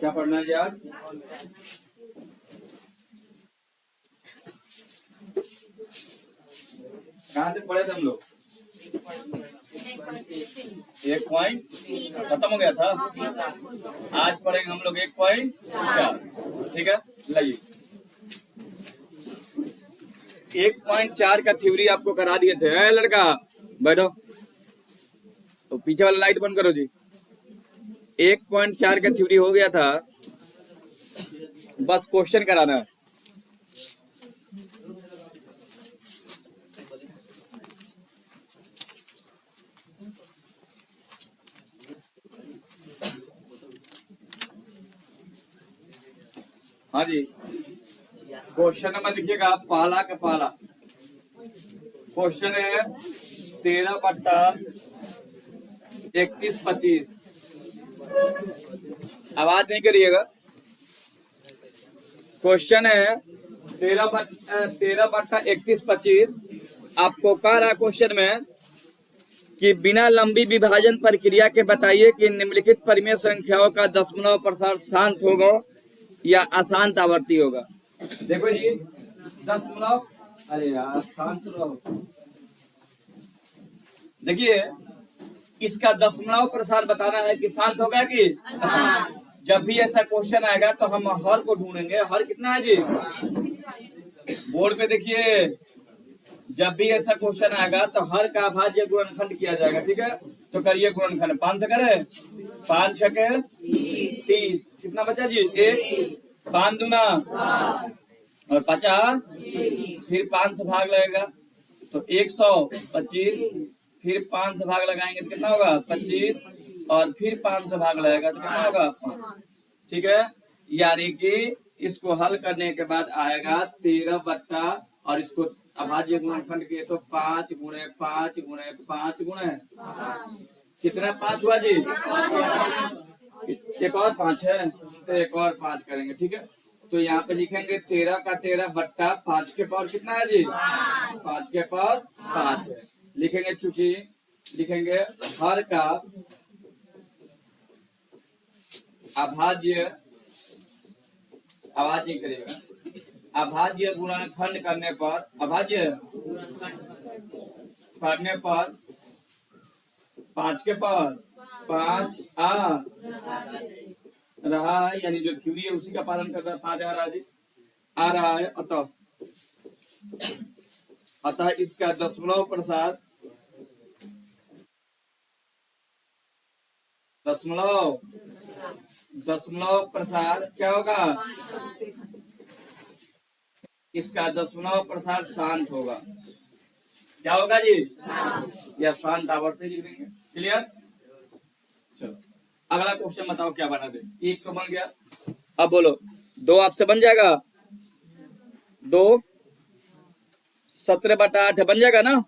क्या पढ़ना है आज? कहाँ तक पढ़े थे हम लोग? 1 पॉइंट खत्म हो गया था। आज पढ़ेंगे हम लोग 1.4। ठीक है, लाइए 1.4 का थ्योरी आपको करा दिए थे। लड़का बैठो, तो पीछे वाला लाइट बंद करो जी। 1.4 का थ्योरी हो गया था, बस क्वेश्चन कराना है। हाँ जी, क्वेश्चन नंबर लिखिएगा पहला का पहला। क्वेश्चन है 13/31/25। आवाज नहीं करिएगा। क्वेश्चन है 13/31/25। आपको कह रहा है क्वेश्चन में कि बिना लंबी विभाजन प्रक्रिया के बताइए कि निम्नलिखित परिमेय संख्याओं का दशमलव प्रसार शांत होगा या अशांत आवर्ती होगा। देखो जी, दशमलव, अरे यार शांत रहो। देखिए, इसका दशमलव प्रसार बताना है कि शांत होगा कि अशांत। जब भी ऐसा क्वेश्चन आएगा तो हम हर को ढूंढेंगे। हर कितना है जी? बोर्ड पे देखिए, जब भी ऐसा क्वेश्चन आएगा तो हर का अभाज्य गुणनखंड किया जाएगा। ठीक है, तो करिए गुणनखंड। 5 से करे, 5 छके 30। कितना बचा जी? 1। 5 दूना और 50, फिर 5 से भाग लगेगा तो 125। फिर 5 से भाग लगाएंगे तो कितना होगा? 25। और फिर 5 से भाग लगेगा तो कितना होगा? 5। ठीक है, यानी कि इसको हल करने के बाद आएगा 13 बट्टा, और इसको अभाज्य गुणनखंड किए तो 5 गुणे 5 गुणे 5 गुणे कितना? 5 हुआ जी। एक और 5 है तो एक और 5 करेंगे। ठीक है, तो यहाँ पे लिखेंगे 13 का 13 बट्टा 5 के पावर कितना है जी? 5 के पावर 5 है। लिखेंगे, चूंकि लिखेंगे हर का अभाज्य, आवाज नहीं करेगा, अभाज्य गुणनखंड करने पर, अभाज्य करने पर 5 के पावर 5 आ रहा है, यानी जो थ्योरी है उसी का पालन कर रहा है। 5 आ रहा है जी, आ रहा है। अतः इसका दशमलव प्रसार, दशमलव प्रसार क्या होगा? इसका दशमलव प्रसार शांत होगा। क्या होगा जी? या शांत आवर्ती लिख देंगे। क्लियर? चलो अगला क्वेश्चन बताओ क्या बना दे। 1 तो बन गया, अब बोलो 2 आपसे बन जाएगा? 2 17/8 बन जाएगा ना?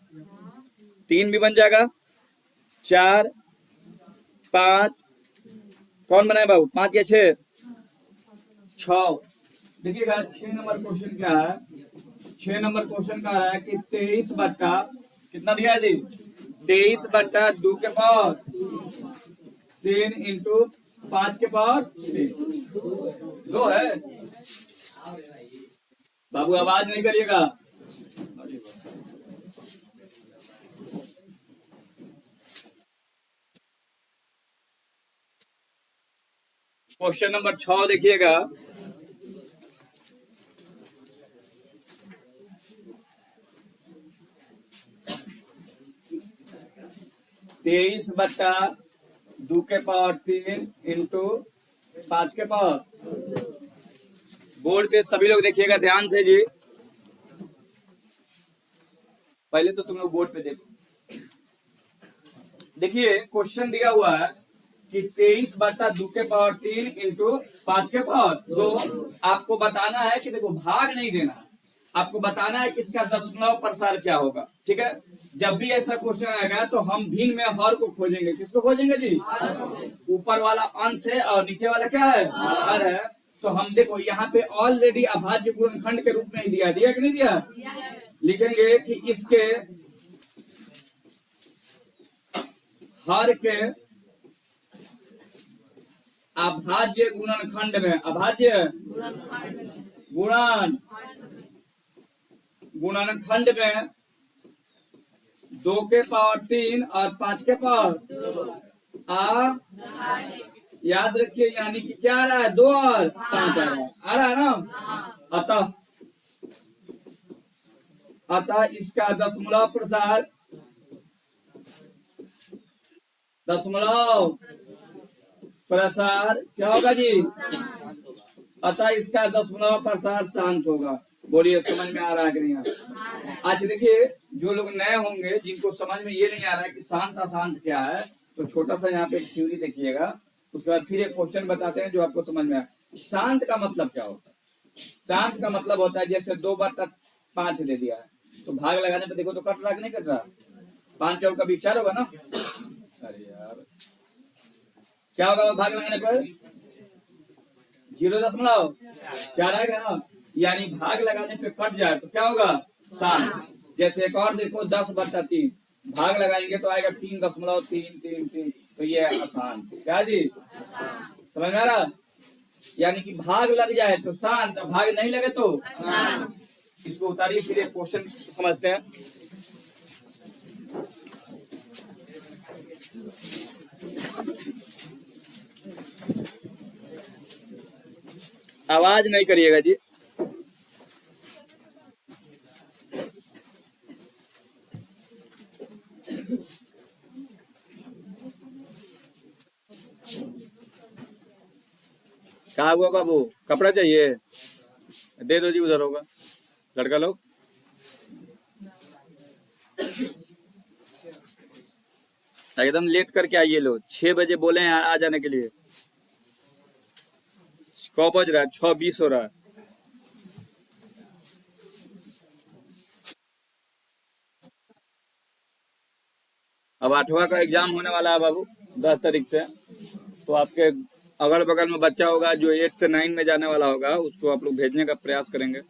3 भी बन जाएगा। 4 5 कौन बनाए बाबू? 5 या 6? 6। देखिएगा 6 नंबर क्वेश्चन क्या है। 6 नंबर क्वेश्चन का है कि 23 बट्टा कितना दिया है जी? 23 बट्टा 2 के पावर 3 इंटू 5 के पावर 3 2 है। बाबू आवाज नहीं करिएगा। क्वेश्चन नंबर 6 देखिएगा। तेईस बट्टा 2 के पावर 3 इंटू 5 के पावर। बोर्ड पे सभी लोग देखिएगा ध्यान से जी। पहले तो तुम लोग बोर्ड पे देखो। देखिए क्वेश्चन दिया हुआ है कि 23 बट्टा 2 के पावर 3 इंटू 5 के पावर 2। आपको बताना है कि देखो, भाग नहीं देना, आपको बताना है कि इसका दशमलव प्रसार क्या होगा। ठीक है, जब भी ऐसा क्वेश्चन आएगा तो हम भिन्न में हर को खोजेंगे। किसको खोजेंगे जी? ऊपर वाला अंश है और नीचे वाला क्या है? हर है। तो हम देखो यहाँ पे ऑलरेडी अभाज्य गुणनखंड के रूप में ही दिया कि नहीं दिया? लिखेंगे कि इसके हर के अभाज्य गुणनखंड में, अभाज्य गुणन गुणनखंड में 2 के पावर 3 और 5 के पावर आ, याद रखिए, यानी कि क्या आ रहा है, 2 और 5 आ रहा है ना। अतः इसका दशमलव प्रसार क्या होगा जी, अतः इसका दशमलव प्रसार शांत होगा। बोलिए समझ में आ रहा है कि नहीं? आज देखिए, जो लोग नए होंगे जिनको समझ में ये नहीं आ रहा है कि शांत अशांत क्या है, तो छोटा सा यहाँ पे थ्योरी देखिएगा, उसके बाद फिर एक क्वेश्चन बताते हैं जो आपको समझ में आए। शांत का मतलब क्या होता है? शांत का मतलब होता है जैसे 2/5 दे दिया है, तो भाग लगाने पे देखो तो कट रहा कि नहीं कट रहा, 5 और का विचार होगा ना। अरे यार, क्या होगा भाग लगाने पर? 0.4 आएगा ना, यानी भाग लगाने पे कट जाए तो क्या होगा, शांत। जैसे एक और देखो, 10/3 भाग लगाएंगे तो आएगा 3.333, तो ये अशांत। क्या जी, समझ में आ रहा? यानी कि भाग लग जाए तो शांत, भाग नहीं लगे तो शांत। इसको उतारिए, फिर एक क्वेश्चन समझते हैं। आवाज नहीं करिएगा जी। कहा हुआ बाबू, कपड़ा चाहिए, दे दो जी, उधर होगा लड़का लोग। एकदम लेट करके आइए लोग, 6 बजे बोले हैं आ जाने के लिए। कौ बज रहा है, 6:20 हो रहा है। अब 8वां का एग्जाम होने वाला है बाबू, 10 तारीख से। तो आपके अगल बगल में बच्चा होगा जो 8 से 9 में जाने वाला होगा, उसको आप लोग भेजने का प्रयास करेंगे,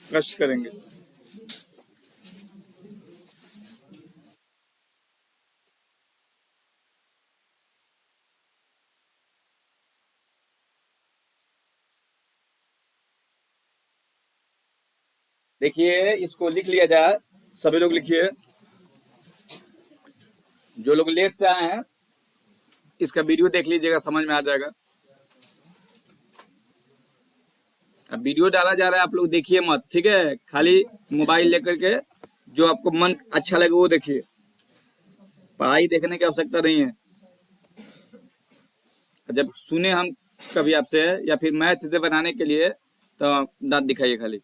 कष्ट करेंगे। देखिए, इसको लिख लिया जाए, सभी लोग लिखिए। जो लोग लेट से आए हैं इसका वीडियो देख लीजिएगा, समझ में आ जाएगा। अब वीडियो डाला जा रहा है, आप लोग देखिए मत, ठीक है? खाली मोबाइल लेकर के जो आपको मन अच्छा लगे वो देखिए, पढ़ाई देखने की आवश्यकता नहीं है। जब सुने हम कभी आपसे या फिर मैथ से बनाने के लिए, तो दांत दिखाइए खाली।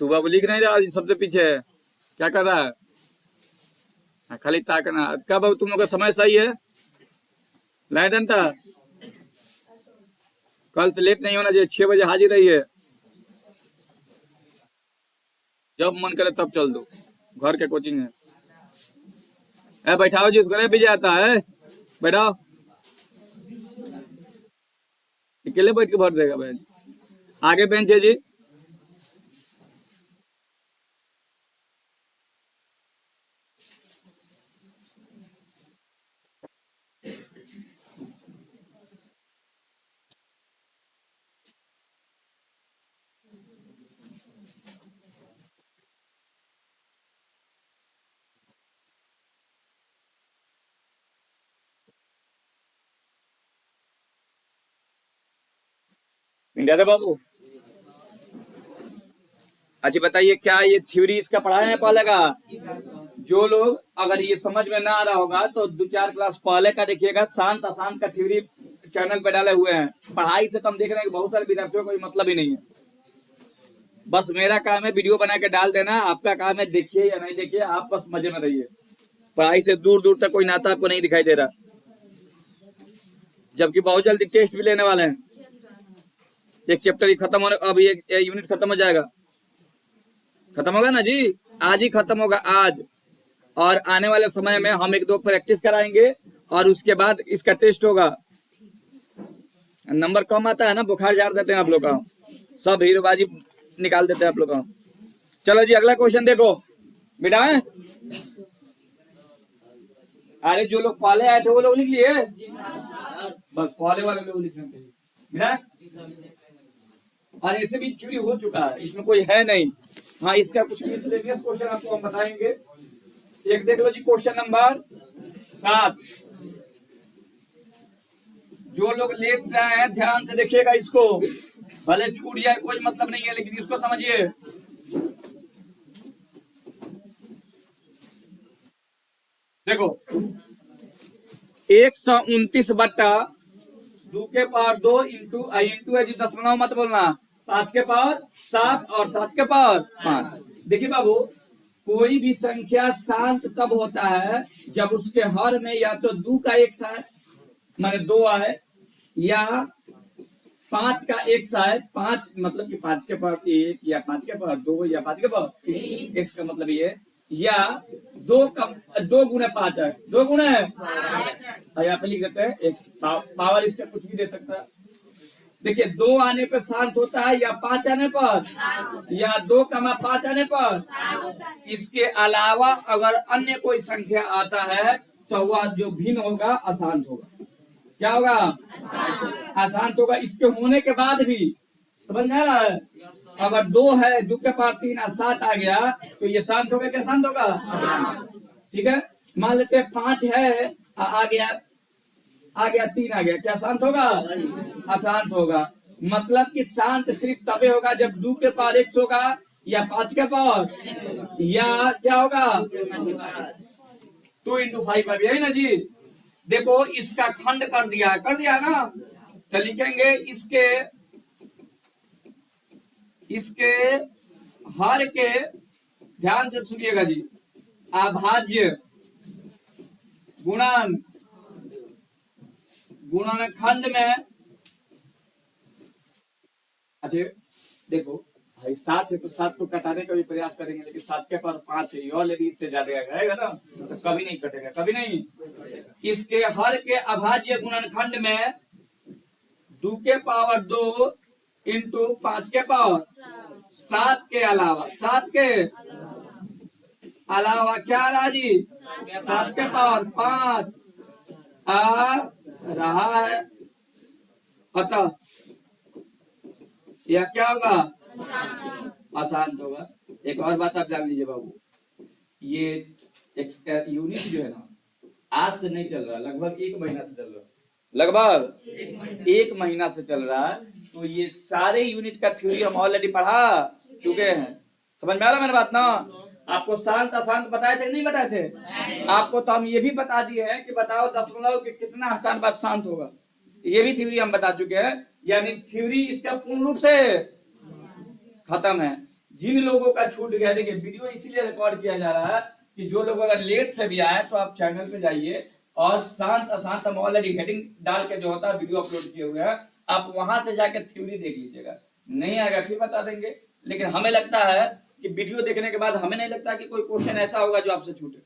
तू बाबू लिख नहीं रहा, सबसे पीछे है, क्या कर रहा है? खाली ताकना। क्या बाबू, तुम लोग का समय सही है? लाइट था, कल से लेट नहीं होना चाहिए, 6 बजे हाजिर रहिए। जब मन करे तब चल दो, घर के कोचिंग है। बैठाओ जी उसको, भी जाता है, बैठाओ, अकेले बैठ के भर देगा बेंच। आगे बेंच है जी। इंडिया बाबू, अच्छा बताइए, क्या ये थ्योरी इसका पढ़ाया है पहले का? जो लोग अगर ये समझ में ना आ रहा होगा तो 2-4 क्लास पहले का देखिएगा, शांत अशांत का थ्योरी चैनल पे डाले हुए हैं। पढ़ाई से तो हम देख रहे हैं कि बहुत सारे विद्यार्थियों को कोई मतलब ही नहीं है। बस मेरा काम है वीडियो बना के डाल देना, आपका काम है देखिए या नहीं देखिए, आप बस मजे में रहिए। पढ़ाई से दूर दूर तक कोई नाता आपको नहीं दिखाई दे रहा, जबकि बहुत जल्दी टेस्ट भी लेने वाले हैं। एक चैप्टर ही खत्म होने, अभी एक यूनिट खत्म हो जाएगा, खत्म होगा ना जी, आज ही खत्म होगा आज। और आने वाले समय में हम 1-2 प्रैक्टिस कराएंगे और उसके बाद इसका टेस्ट होगा। नंबर कम आता है ना, बुखार झाड़ देते हैं आप लोग का, सब हीरोबाजी निकाल देते हैं आप लोग का। चलो जी अगला क्वेश्चन देखो बेटा। अरे जो लोग पहले आए थे वो लोग लिख लिए, बस पहले वाले लोग लिखना चाहिए बेटा। और ऐसे भी थ्योरी हो चुका है, इसमें कोई है नहीं। हाँ इसका कुछ मिसलेनियस क्वेश्चन आपको हम बताएंगे। एक देख लो जी क्वेश्चन नंबर 7। जो लोग लेट से आए हैं ध्यान से देखिएगा इसको, भले छूट जाए कोई मतलब नहीं है, लेकिन इसको समझिए। देखो 129/2 के पावर 2 इंटू है जी, दशमलव मत बोलना, 5 के पावर 7 और 7 के पावर 5। देखिए बाबू, कोई भी संख्या शांत तब होता है जब उसके हर में या तो 2 का एक आए, माने 2 आए, या 5 का एक आए। 5 मतलब कि 5 के पावर 1 या 5 के पावर 2 या 5 के पावर 3, x का मतलब ये, या 2 गुणे 5 है, 2 गुणे यहाँ पे लिख देते हैं एक पावर, इसका कुछ भी दे सकता है। देखिए 2 आने पर शांत होता है या 5 आने पर, या 2,5 आने पर। इसके अलावा अगर अन्य कोई संख्या आता है तो वह जो भिन्न होगा अशांत होगा। क्या होगा? अशांत होगा। इसके होने के बाद भी समझ में आ रहा है? अगर 2 है, 2 के पावर 3 और 7 आ गया तो ये शांत होगा क्या शांत होगा? ठीक है। मान लेते हैं 5 है, आ गया 3 आ गया, क्या शांत होगा? अशांत होगा। मतलब कि शांत सिर्फ तभी होगा जब 2 के पावर 1 होगा, या 5 के पावर, या क्या होगा 2 इंटू 5 है, यही ना जी। देखो इसका खंड कर दिया ना, तो लिखेंगे इसके हर के, ध्यान से सुनिएगा जी, अभाज्य गुणन खंड में। अच्छा देखो भाई 7 है तो 7 को कटाने का भी प्रयास करेंगे, लेकिन 7 के पावर 5 है, ऑलरेडी इससे ज्यादा आएगा ना, तो कभी नहीं कटेगा, कभी नहीं। इसके हर के अभाज्य गुणनखंड में 2 के पावर 2 इंटू 5 के पावर 7 के अलावा, 7 के अलावा क्या रहा जी? 7 के पावर 5 आ रहा है। अतः यह क्या होगा? अशांत होगा। एक और बात आप जान लीजिए बाबू, ये यूनिट जो है ना आज से नहीं चल रहा, लगभग 1 महीना से चल रहा, लगभग 1 महीना से चल रहा है। तो ये सारे यूनिट का थ्योरी हम ऑलरेडी पढ़ा चुके हैं। समझ में आ रहा मेरी बात ना? आपको शांत अशांत बताए थे नहीं बताए थे? आपको तो हम ये भी बता दिए हैं कि बताओ दशमलव के कितना स्थान बाद शांत होगा, ये भी थ्योरी हम बता चुके हैं। यानी थ्योरी इसका पूर्ण रूप से खत्म है। जिन लोगों का छूट गया, देखिए वीडियो इसीलिए रिकॉर्ड किया जा रहा है कि जो लोग अगर लेट से भी आए तो आप चैनल पे जाइए और शांत अशांत हम ऑलरेडी हेडिंग डाल के जो होता है वीडियो अपलोड किए हुए हैं, आप वहां से जाकर थ्योरी देख लीजिएगा। नहीं आएगा फिर बता देंगे, लेकिन हमें लगता है कि वीडियो देखने के बाद हमें नहीं लगता कि कोई क्वेश्चन ऐसा होगा जो आपसे छूटे,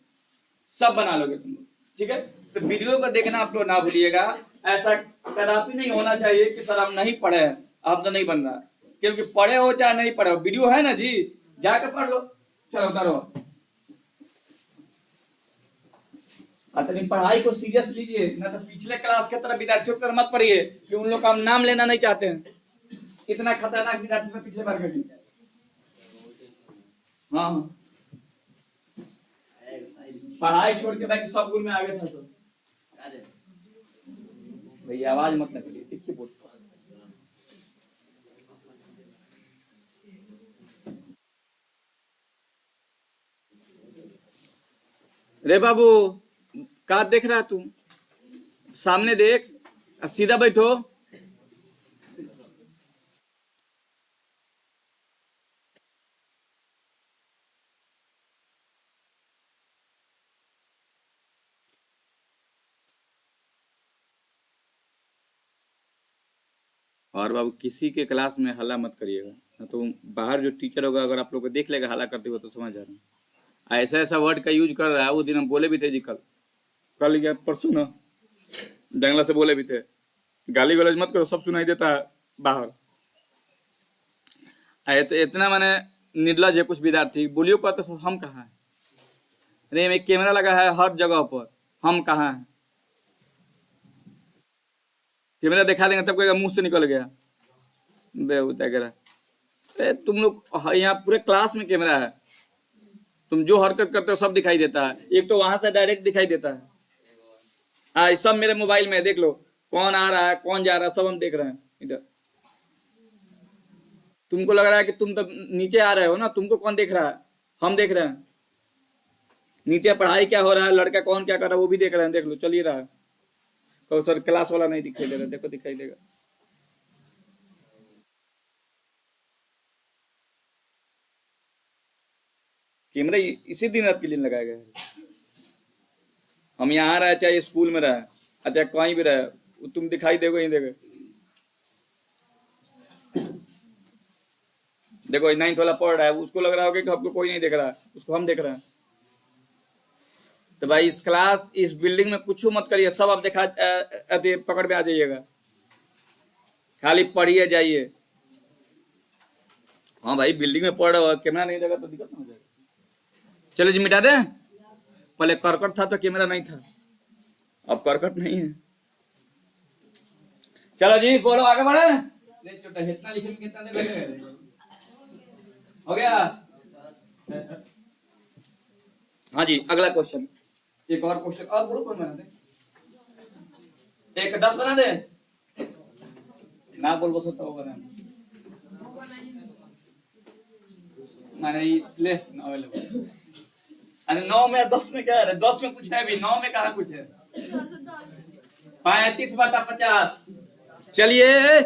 सब बना लोगे तुम लोग। ठीक है, तो वीडियो को देखना आप लोग ना भूलिएगा। ऐसा कदापि नहीं होना चाहिए कि सर हम नहीं पढ़े हैं, आप तो नहीं बन रहा, क्योंकि पढ़े हो चाहे नहीं पढ़े हो, वीडियो है ना जी, जाकर पढ़ लो। चलो करो, अपनी पढ़ाई को सीरियस लीजिए, ना तो पिछले क्लास की तरह विद्यार्थियों की तरह मत पढ़िए कि उन लोग का हम नाम लेना नहीं चाहते हैं। इतना खतरनाक विद्यार्थी था पिछले बार का। हाँ पढ़ाई छोड़ के बाकी सब गुण में आगे था। तो भैया आवाज मत न करिए, देखिए बोल। रे बाबू का देख रहा तू? सामने देख, सीधा बैठो। और बाबू किसी के क्लास में हल्ला मत करिएगा, ना तो बाहर जो टीचर होगा अगर आप लोग को देख लेगा हल्ला करते हुए तो समझ आ रहा है। ऐसा ऐसा वर्ड का यूज कर रहा है। वो दिन हम बोले भी थे जी, कल या परसों ना डंगला से बोले भी थे गाली गलौज मत करो, सब सुनाई देता है बाहर। तो इतना मैंने निर्लज है कुछ विद्यार्थी, बोलियो कहते तो हम कहाँ हैं? अरे में कैमरा लगा है हर जगह पर, हम कहाँ हैं? कैमरा दिखा देंगे तब कहेगा मुंह से निकल गया बेहुदा करा। अरे तुम लोग यहाँ पूरे क्लास में कैमरा है, तुम जो हरकत करते हो सब दिखाई देता है। एक तो वहां से डायरेक्ट दिखाई देता है, हाँ सब मेरे मोबाइल में देख लो, कौन आ रहा है कौन जा रहा है सब हम देख रहे हैं इधर। तुमको लग रहा है कि तुम तब नीचे आ रहे हो ना, तुमको कौन देख रहा है? हम देख रहे हैं। नीचे पढ़ाई क्या हो रहा है, लड़का कौन क्या कर रहा है वो भी देख रहे हैं, देख लो चल ही रहा है। कहो सर क्लास वाला नहीं दिखाई दे रहा, देखो दिखाई देगा। कैमरा इसी दिन रात के लिए लगाया गया है। हम यहाँ रहे चाहे स्कूल में रहे, अच्छा कहीं भी रहे, तुम दिखाई देगा ही देगा। देखो 9th वाला पढ़ रहा है, उसको लग रहा होगा कि आपको कोई नहीं देख रहा है, उसको हम देख रहे हैं। तो भाई इस क्लास इस बिल्डिंग में कुछ मत करिए, सब आप दिखा पकड़ में आ जाइएगा, खाली पढ़िए जाइए। हाँ भाई बिल्डिंग में पढ़ रहा हो, कैमरा नहीं देगा तो दिक्कत ना हो जाएगा। चलो जी मिटा दे, पहले करकट था तो कैमरा नहीं था, अब करकट नहीं है। चलो जी बोलो आगे बढ़े। इतना लिखने में कितना देर लगेगा? हो गया? हाँ जी अगला क्वेश्चन, एक और क्वेश्चन और ग्रुप बना दे, एक 10 बना दे ना, बोल बस तो बना मैंने ले 9 ले। अरे 9 में 10 में क्या है? 10 में कुछ है भी, 9 में कहा कुछ है? 35/50। चलिए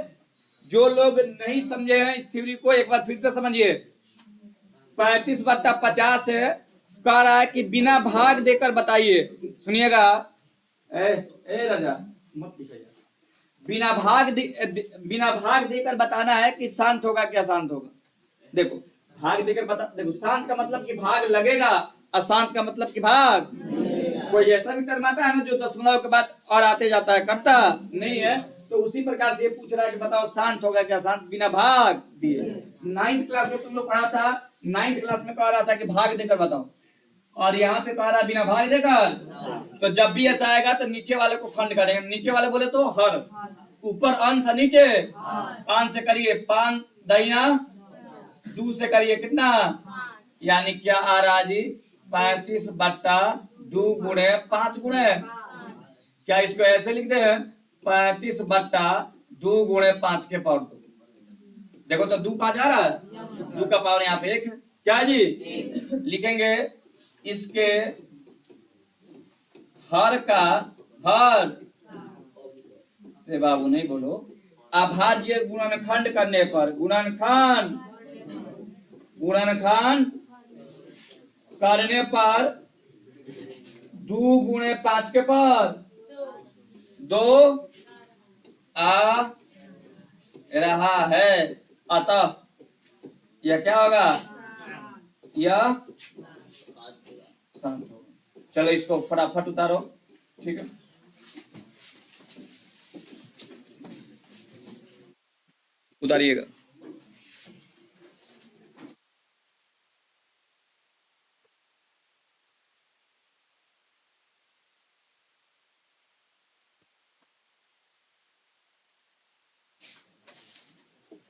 जो लोग नहीं समझे हैं इस थ्योरी को एक बार फिर से समझिए। 35/50 है, कह रहा है कि बिना भाग देकर बताइए। सुनिएगा ए राजा मत लिखिए, बिना भाग देकर बताना है कि शांत होगा क्या शांत होगा। देखो भाग देकर बता, देखो शांत का मतलब कि भाग लगेगा, अशांत का मतलब कि भाग। कोई ऐसा भी टर्माता है ना जो दशमलव के बाद और आते जाता है, करता नहीं है। तो उसी प्रकार से ये पूछ रहा है कि बताओ शांत होगा क्या शांत बिना भाग दिए। 9th क्लास में तुम लोग पढ़ा था, 9th क्लास में कह रहा था कि भाग देकर बताओ, और यहाँ पे कह रहा है बिना भाग देकर। तो जब भी ऐसा आएगा तो नीचे वाले को खंड करेंगे, नीचे वाले बोले तो हर, ऊपर अंश नीचे अंश से करिए 5 दहिया 2 से करिए कितना, यानी क्या आ रहा जी 35/2 गुणे 5 गुणे, क्या इसको ऐसे लिखते हैं 35/2 गुणे 5 के पावर 2। देखो तो 2 5 आ रहा है, 2 का पावर यहाँ पे 1 है, क्या जी लिखेंगे इसके हर का हर, बाबू नहीं बोलो, अभाज्य गुणनखंड करने पर, गुणनखंड करने पर 2 गुणे 5 के पावर 2 आ रहा है, अतः यह क्या होगा, यह शांत होगा। चलो इसको फटाफट उतारो, ठीक है। उतारिएगा।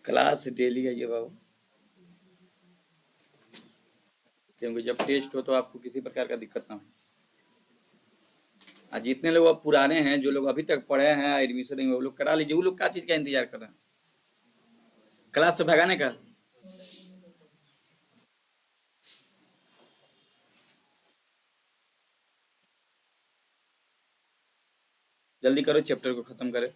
क्लास डेली आइए बाबू, क्योंकि जब टेस्ट हो तो आपको किसी प्रकार का दिक्कत ना हो। आज जितने लोग अब पुराने हैं, जो लोग अभी तक पढ़े हैं एडमिशन नहीं हुआ, वो लोग करा लीजिए। वो लोग क्या चीज का इंतजार कर रहे हैं, क्लास से भगाने का? जल्दी करो, चैप्टर को खत्म करें।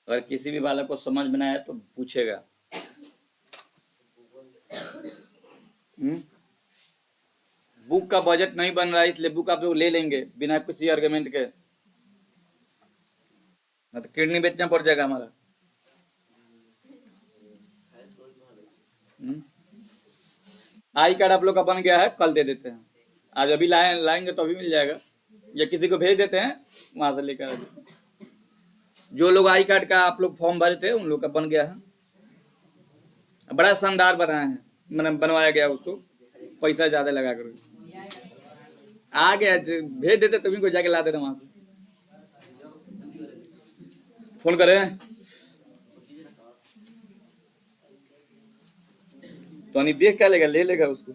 अगर किसी भी बालक को समझ में ना आए तो पूछेगा। बुक का बजट नहीं बन रहा है, इसलिए बुक आप लोग ले लेंगे बिना किसी आर्गुमेंट के, ना तो किडनी बेचना पड़ जाएगा हमारा। आई कार्ड आप लोग का बन गया है, कल दे देते हैं। आज अभी लाएंगे तो अभी मिल जाएगा, या किसी को भेज देते हैं वहां से लेकर। जो लोग आई कार्ड का आप लोग फॉर्म भरे थे उन लोग का बन गया है। बड़ा शानदार बनाया है, मैंने बनवाया गया उसको, पैसा ज्यादा लगा कर आ गया। भेज देते तुम्ही को जाके ला देते वहां से। फोन करें तो नहीं देख क्या लेगा, ले लेगा उसको।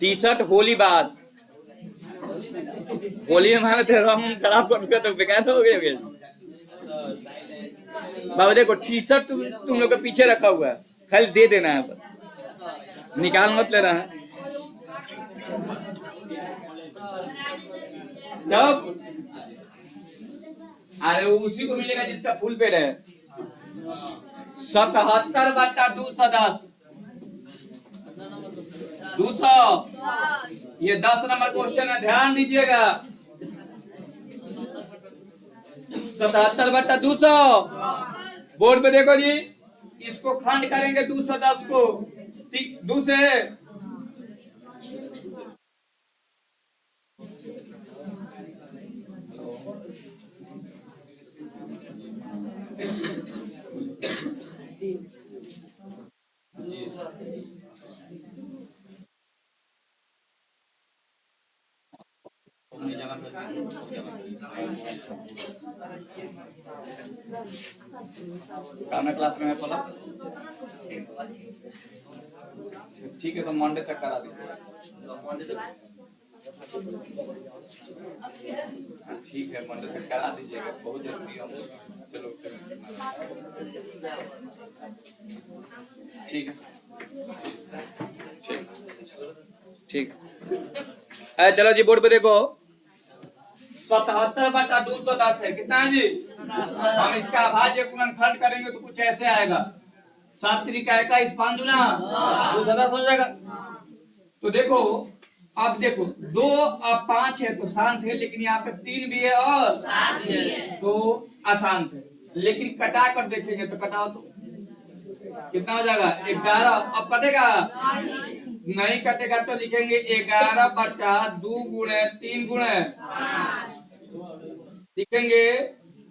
टी शर्ट होली बाद, होली में हमारे हम खराब कर दिया तो बेकार हो गए। बाबू देखो टी शर्ट तुम लोग के पीछे रखा हुआ है, खाली दे देना है, निकाल मत लेना है। जब अरे उसी को मिलेगा जिसका फुल पेड है। 77/210 200, ये 10 नंबर क्वेश्चन है, ध्यान दीजिएगा। 77/200 बोर्ड पे देखो जी, इसको खंड करेंगे 210 को 2 से। काना क्लास में है पला, ठीक है तो मंडे तक करा दीजिए। ठीक है मंडे तक करा दीजिएगा, बहुत जरूरी है। चलो ठीक है, ठीक ठीक। चलो जी बोर्ड पे देखो, 77/210 है, कितना है जी? हम इसका अभाज्य गुणनखंड करेंगे तो कुछ ऐसे आएगा, 7 त्रिका 21 5 दूना 210 हो जाएगा। तो देखो अब देखो 2 और 5 है तो शांत है, लेकिन यहाँ पे 3 भी है और 7 भी है तो अशांत है। लेकिन कटा कर देखेंगे तो कटाओ तो कितना हो जाएगा? 11। अब कटेगा नहीं, कटेगा तो लिखेंगे 11/2 गुणे 3 गुणे लिखेंगे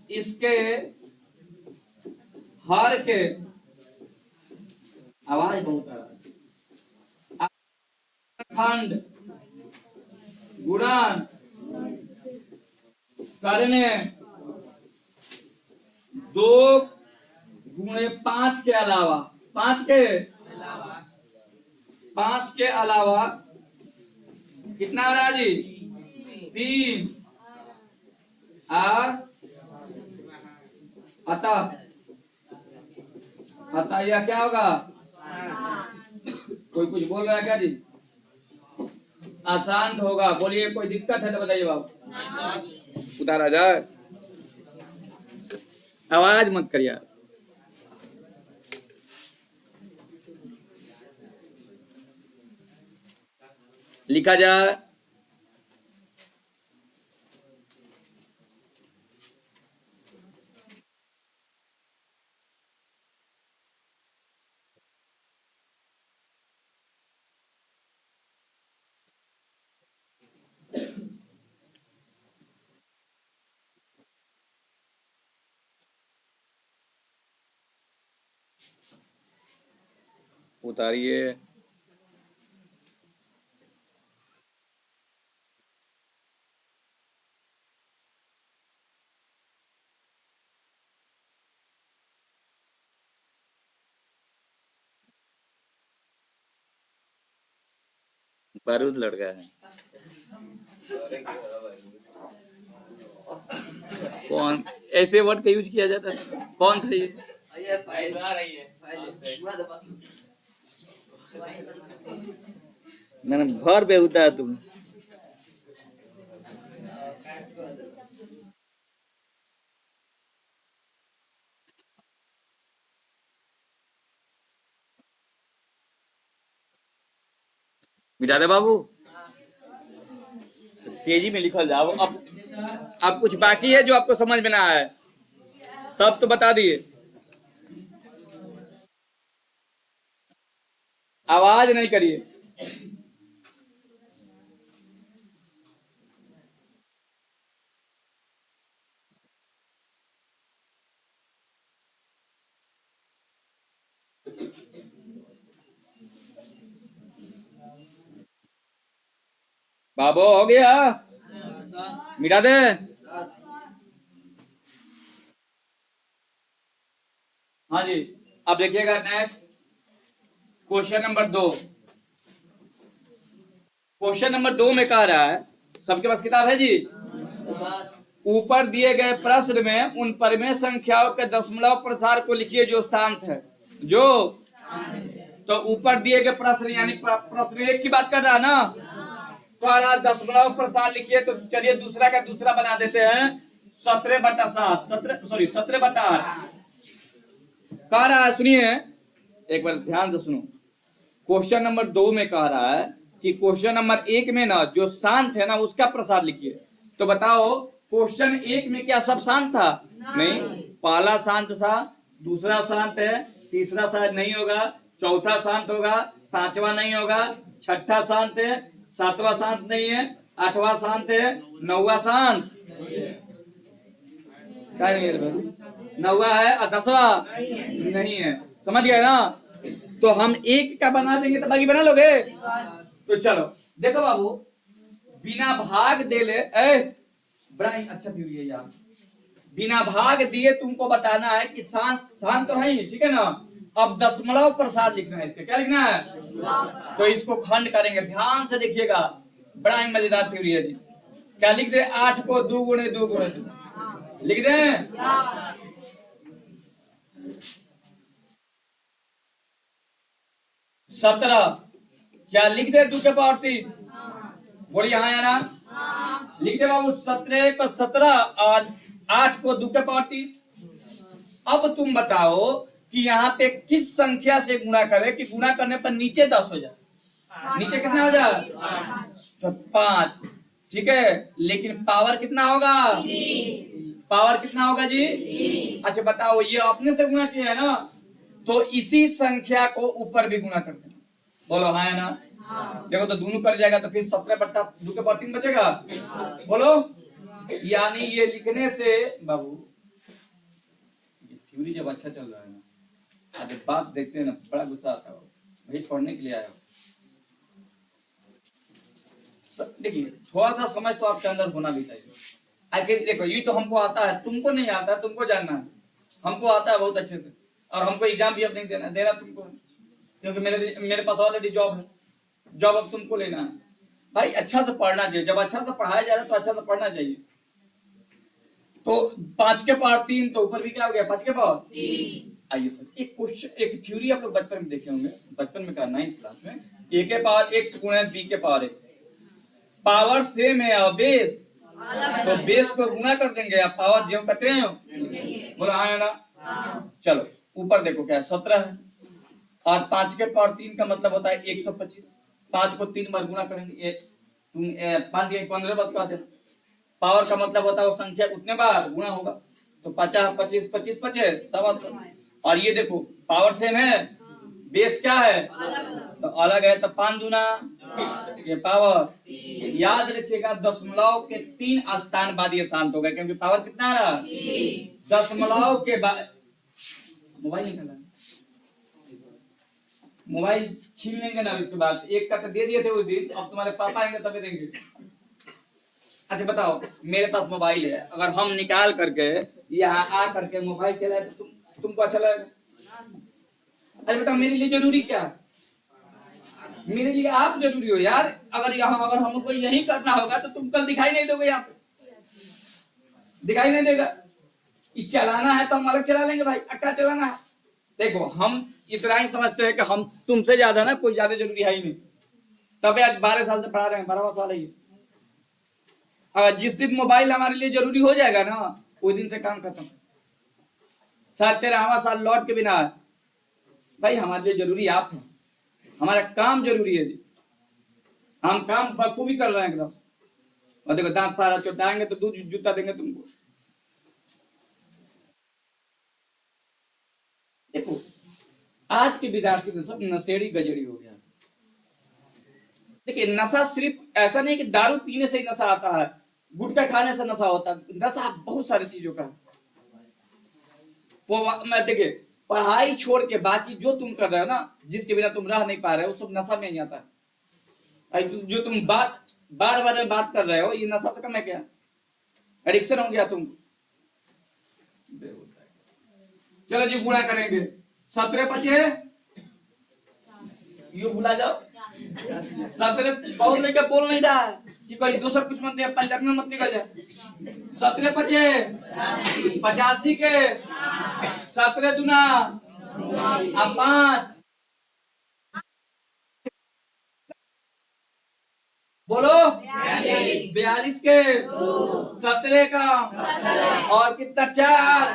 इसके हर के, आवाज बहुत आ रहा है, खंड गुणन करने 2 गुणे 5 के अलावा 5 के अलावा कितना आ रहा जी? 3 अतः यह क्या होगा? कोई कुछ बोल रहा है क्या जी? अशांत होगा। बोलिए कोई दिक्कत है तो बताइए बाबू। उतारा जाए, आवाज मत करिए। लिखा जाए उतारिए। बारूद लड़का है। कौन ऐसे वर्ड का यूज किया जाता है? कौन था ये? मैंने भर बेहुदा है तुम। मिटा दे बाबू, तेजी में लिखल जाओ अब। अब कुछ बाकी है जो आपको समझ में ना आए? सब तो बता दिए। आवाज नहीं करिए। बाबू हो गया? मिटा दे। हाँ जी, अब देखिएगा next question number 2। Question number 2 में कह रहा है, सबके पास किताब है जी? ऊपर दिए गए प्रश्न में उन परिमेय संख्याओं के दशमलव प्रसार को लिखिए जो शांत है। जो तो ऊपर दिए गए प्रश्न यानी प्रश्न 1 की बात कर रहा है ना, तो दशमलव प्रसार लिखिए। तो चलिए दूसरा का दूसरा बना देते हैं, 17/7, 17/8 कह रहा है। सुनिए एक बार ध्यान से सुनो। क्वेश्चन नंबर 2 में कह रहा है कि क्वेश्चन नंबर 1 में ना जो शांत है ना उसका प्रसार लिखिए। तो बताओ क्वेश्चन 1 में क्या सब शांत था? नहीं। पहला शांत था, दूसरा शांत है, तीसरा शायद नहीं होगा, चौथा शांत होगा, पांचवा नहीं होगा, छठा शांत है, सातवां शांत नहीं है, आठवां शांत है, नौवा शांत क्या नहीं है? नौवा है और 10वां नहीं है। समझ गए ना? तो हम 1 का बना देंगे तो बाकी बना लोगे? तो चलो देखो बाबू, बिना भाग दे ले बड़ा ही अच्छा थी ये यार। बिना भाग दिए तुमको बताना है कि शांत शांत तो है ही, ठीक है ना? अब दशमलव प्रसार लिखना है। इसके क्या लिखना है? तो इसको खंड करेंगे, ध्यान से देखिएगा, बड़ा ही मजेदार थ्योरी है जी। क्या लिख दे? 8 को 2 गुणे 2 गुणे 2 लिख दे। 17 क्या लिख दे? 2 के पावर 3। बोलिए हाँ या ना? लिख दे बाबू। 17 को 17 और 8 को 2 के पावर 3। अब तुम बताओ कि यहाँ पे किस संख्या से गुणा करे कि गुणा करने पर नीचे 10 हो जाए। नीचे कितना हो जाए? तो 5, ठीक है। लेकिन पावर कितना होगा? पावर कितना होगा जी? अच्छा बताओ, ये अपने से गुणा किया है ना, तो इसी संख्या को ऊपर भी गुणा करते हैं। बोलो हाँ या ना? देखो तो दोनों कर जाएगा तो फिर 17/2 के पावर 3 बचेगा। बोलो, यानी ये लिखने से बाबू, ये थ्योरी जब अच्छा चल रहा है ना, आज बात देखते हैं ना बड़ा गुस्सा आता है। भाई पढ़ने के लिए आया हो, देखिए थोड़ा सा समझ तो आपके अंदर होना भी चाहिए। आखिर देखो ये तो हमको आता है, तुमको नहीं आता, तुमको जानना है। हमको आता है बहुत अच्छे से, और हमको एग्जाम भी अब नहीं देना तुमको, क्योंकि मेरे पास ऑलरेडी जॉब है। जॉब अब तुमको लेना है। भाई अच्छा से पढ़ना चाहिए, जब अच्छा से पढ़ाया जा रहा है तो अच्छा से पढ़ना चाहिए। तो 5 के पावर 3 तो ऊपर भी क्या हो गया? 5 के पावर 3। आइए सर एक क्वेश्चन, एक थ्योरी आप लोग बचपन में देखे होंगे, बचपन में कहा 9th क्लास में, a के पावर x गुणे b के पावर 1। पावर सेम है और बेस, तो बेस को गुना कर देंगे या पावर ज्यों कहते हैं बोला हाँ या ना? चलो ऊपर देखो क्या है, 17 है और 5 के पावर 3 का मतलब होता है 125। 5 को 3 बार गुना करेंगे, तुम 5 के 15 बार कहते हैं। पावर का मतलब होता है वो संख्या उतने बार गुना होगा। तो 50 25 25 25 100। और ये देखो पावर सेम है, बेस क्या है? तो अलग है, तो 5 दूना ये पावर। याद रखिएगा दशमलव के 3 स्थान बाद ये शांत होगा, क्योंकि पावर कितना रहा? दशमलव के बाद मोबाइल निकाला, मोबाइल छीन लेंगे ना इसके बाद। 1 का तो दे दिए थे उस दिन, अब तुम्हारे पापा आएंगे तभी देंगे। अच्छा बताओ, मेरे पास मोबाइल है, अगर हम निकाल करके यहाँ आ करके मोबाइल चलाए तो तुमको अच्छा लगेगा? अरे बताओ मेरे लिए जरूरी क्या? मेरे लिए आप जरूरी हो यार। अगर हमको यही करना होगा तो तुम कल दिखाई नहीं दोगे, यहाँ दिखाई नहीं देगा। चलाना है तो हम अलग चला लेंगे भाई, अक्का चलाना है। देखो हम इतना ही समझते हैं कि हम तुमसे ज्यादा ना कोई ज्यादा जरूरी है ही नहीं, तबे आज 12 साल से पढ़ा रहे हैं, 12वां साल है ये। अगर जिस दिन मोबाइल हमारे लिए जरूरी हो जाएगा ना, उस दिन से काम खत्म। शायद 13वां साल लौट के बिना है भाई, हमारे लिए जरूरी आप हैं, हमारा काम जरूरी है जी। हम काम बखूबी कर रहे हैं एकदम। और देखो दांत फाड़ा चोटाएंगे तो दूध जूता देंगे तुमको। देखो आज के विद्यार्थी तो सब नशेड़ी गजेड़ी हो गया। देखिए नशा सिर्फ ऐसा नहीं कि दारू पीने से ही नशा आता है, गुटखा खाने से नशा होता है, नशा बहुत सारी चीजों का। मैं देखिए पढ़ाई छोड़ के बाकी जो तुम कर रहे हो ना, जिसके बिना तुम रह नहीं पा रहे हो, सब नशा में ही आता है। जो तुम बार बार बात कर रहे हो, ये नशा से कम है क्या? एडिक्शन हो गया तुम। चलो जी गुणा करेंगे, 17 बचे यू भुला जाओ। 17 बहुत लेकर बोल नहीं रहा है कि कोई दूसरा कुछ मत नहीं, पंजाब में मत निकल जाए। 17 बचे 85 के 17 दूना अब 5 बोलो 42 के 17 का और कितना 4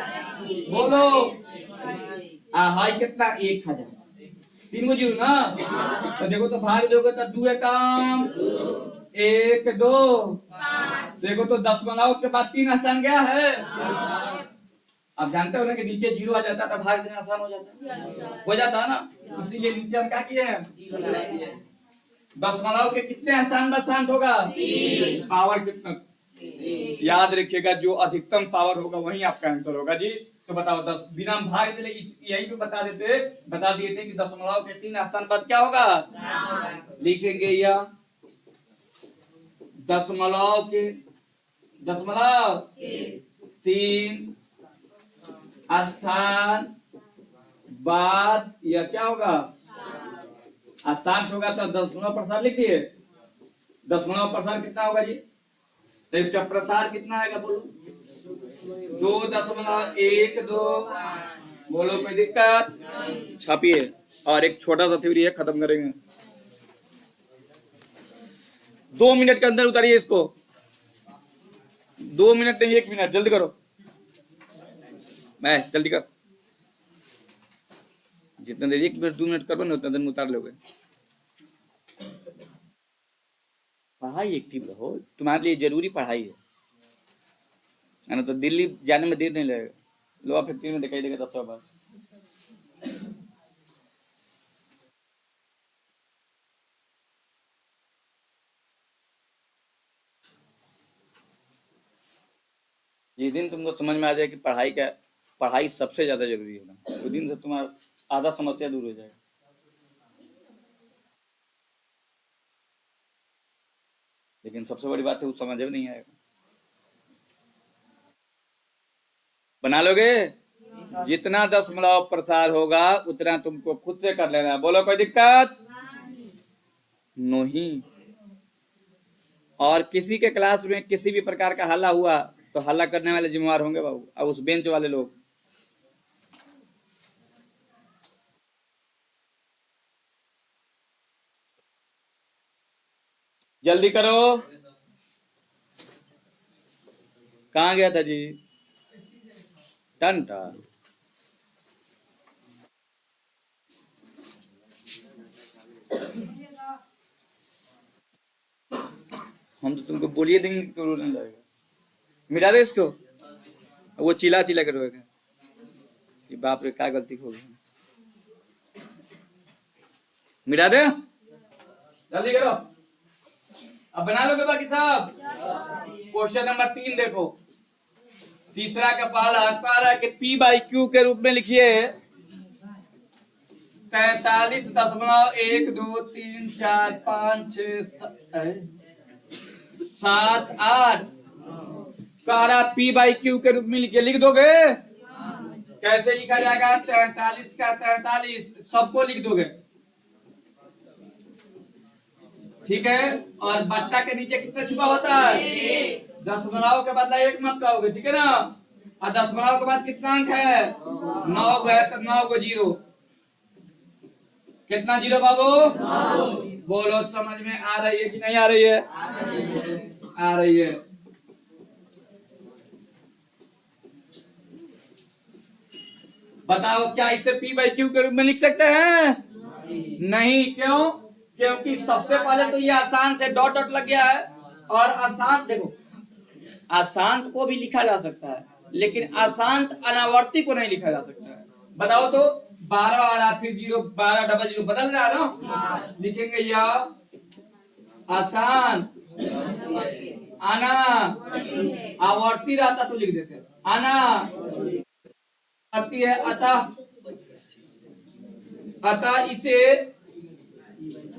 बोलो हाई कितना 1000 3 को जीरो ना। तो देखो तो भाग दोगे तो 2 काम 1 2 देखो तो 10 के बाद 3 स्थान गया है। आप जानते हो ना कि नीचे 0 आ जाता तो भाग देना आसान हो जाता है ना, इसीलिए नीचे हम क्या किए हैं 10 के कितने स्थान पर शांत होगा 3। पावर कितना याद रखिएगा, जो अधिकतम पावर होगा वही आपका आंसर होगा जी। तो बताओ 10 बिना भाग दिले यही पे बता दिए थे कि 10 के 3 स्थान पर क्या होगा, लिखेंगे या 10 के 3 स्थान बाद या क्या होगा स्थान होगा। तो 10 प्रसार लिख दिए, 10 प्रसार कितना होगा जी? तो इसका प्रसार कितना आएगा बोलो 2.12 बोलो कोई दिक्कत? छापिए और एक छोटा सा थ्योरी है, खत्म करेंगे। 2 मिनट के अंदर उतारिए इसको, 2 मिनट नहीं 1 मिनट, जल्दी करो, मैं जल्दी कर। जितना देर 1 मिनट 2 मिनट करो ना उतना देर में उतार लोगे। पढ़ाई एक्टिव रहो, तुम्हारे लिए जरूरी पढ़ाई है ना। तो दिल्ली जाने में देर नहीं लगेगा, लोहा फैक्ट्री में दिखाई देगा 10 बार। ये दिन तुमको समझ में आ जाए कि पढ़ाई सबसे ज्यादा जरूरी है ना, उस दिन से तुम्हारा आधा समस्या दूर हो जाएगा। लेकिन सबसे बड़ी बात है वो समझ में नहीं आएगा। बना लोगे? जितना 10 प्रसार होगा उतना तुमको खुद से कर लेना है। बोलो कोई दिक्कत नहीं। और किसी के क्लास में किसी भी प्रकार का हल्ला हुआ तो हल्ला करने वाले जिम्मेवार होंगे बाबू, अब उस बेंच वाले लोग। जल्दी करो, कहाँ गया था जी टंटा? हम तो तुमको बोलिए देंगे क्यों रोने लगेगा। मिटा दे इसको, वो चिल्ला चिल्ला कर रोएगा कि बाप रे क्या गलती हो गई। मिटा दे, जल्दी करो। अब बना लोगे बाकी साहब? क्वेश्चन नंबर 3 देखो, तीसरा का पहला पारा के P बाई Q के रूप में लिखिए 43.1 2 3 4 5 6 7 8 कारा P बाई Q के रूप में लिखिए। लिख दोगे? कैसे लिखा जाएगा? 43 का 43 सबको लिख दोगे, ठीक है। और बट्टा के नीचे कितना छुपा होता है? 10 के बदला 1 मत कहोगे, ठीक है ना। और 10 के बाद कितना अंक है? 9 है, तो 9 को 0। कितना 0 बाबू? 9। बोलो समझ में आ रही है कि नहीं आ रही है? आ रही है। बताओ क्या इसे P बाई Q के रूप में लिख सकते हैं? नहीं। क्यों? क्योंकि सबसे पहले तो ये आसान से डॉट डॉट लग गया है और अशांत, देखो अशांत को भी लिखा जा सकता है, लेकिन अशांत अनावर्ती को नहीं लिखा जा सकता है। बताओ तो 12 आ रहा, फिर 0 12 डबल 0 बदल रहा है ना, लिखेंगे या अशांत आना आवर्ती रहता तो लिख देते आना आती है, अतः अतः इसे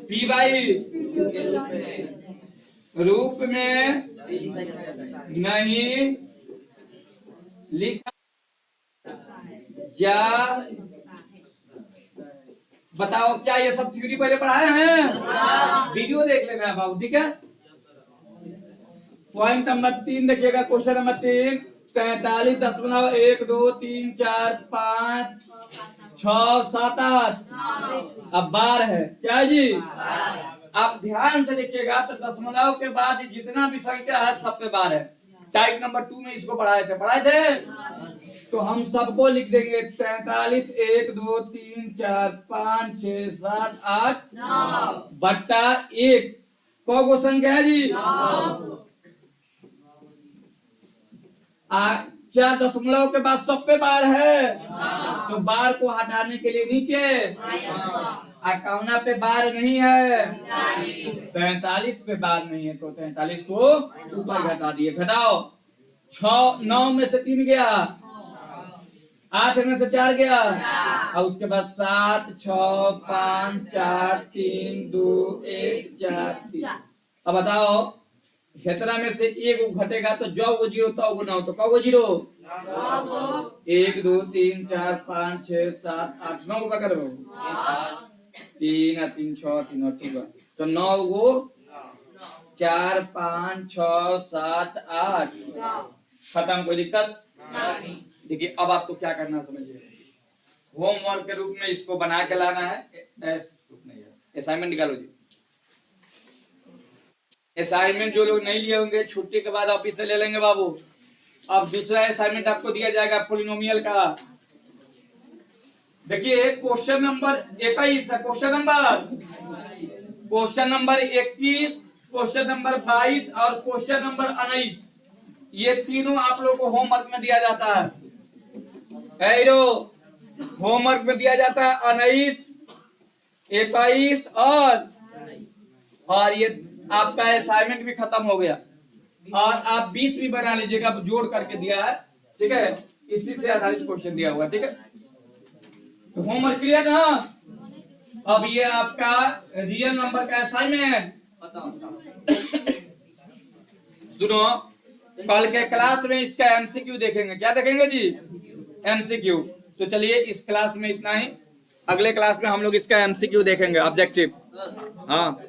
पी बाई रूप में नहीं लिखा जा। बताओ क्या ये सब थ्योरी पहले पढ़ाए हैं? वीडियो देख लेना है बाबू, ठीक है। पॉइंट नंबर 3 देखिएगा, क्वेश्चन नंबर 3 43.1 2 3 4 5 6 7 8 अब बार है क्या है जी? आप ध्यान से देखिएगा तो दशमलव के बाद जितना भी संख्या है सब पे बार है। टाइप नंबर 2 में इसको पढ़ाए थे तो हम सबको लिख देंगे 43 1 2 3 4 5 6 7 8 बट्टा 1 कौ संख्या है जी? क्या दशमलव के बाद सब पे बार है? तो बार को हटाने के लिए नीचे, कौना पे बार नहीं है? 43 पे बार नहीं है, तो 43 को ऊपर घटा दिए। घटाओ 6 9 में से 3 गया, 8 में से 4 गया, और उसके बाद 7 6 5 4 3 2 1 4 3। अब बताओ हेतरा में से एक घटेगा तो जो वो 0 तो वो 9, तो कब 0? 1 2 3 4 5 6 7 8 9 का करो 3 3 6 3 और 3 तो 9 वो 4 5 6 7 8 खत्म, कोई दिक्कत नहीं। देखिए अब आपको क्या करना समझिए, होमवर्क के रूप में इसको बना के लाना है। असाइनमेंट निकालो जी। असाइनमेंट जो लोग नहीं लिए होंगे छुट्टी के बाद ऑफिस से ले लेंगे बाबू। अब दूसरा असाइनमेंट आपको दिया जाएगा पॉलिनोमियल का। देखिए क्वेश्चन नंबर 21 है, क्वेश्चन नंबर 21, क्वेश्चन नंबर 22 और क्वेश्चन नंबर 19, ये तीनों आप लोग को होमवर्क में दिया जाता है। होमवर्क में दिया जाता है 19 21 और ये आपका असाइनमेंट भी खत्म हो गया, और आप 20 भी बना लीजिएगा, जोड़ करके दिया है, ठीक है। इसी से आधारित क्वेश्चन दिया हुआ, ठीक है। तो होमवर्क क्लियर ना? अब ये आपका रियल नंबर का असाइनमेंट सुनो, कल के क्लास में इसका एमसीक्यू देखेंगे। क्या देखेंगे जी? एमसीक्यू। तो चलिए इस क्लास में इतना ही, अगले क्लास में हम लोग इसका एमसीक्यू देखेंगे, ऑब्जेक्टिव। हाँ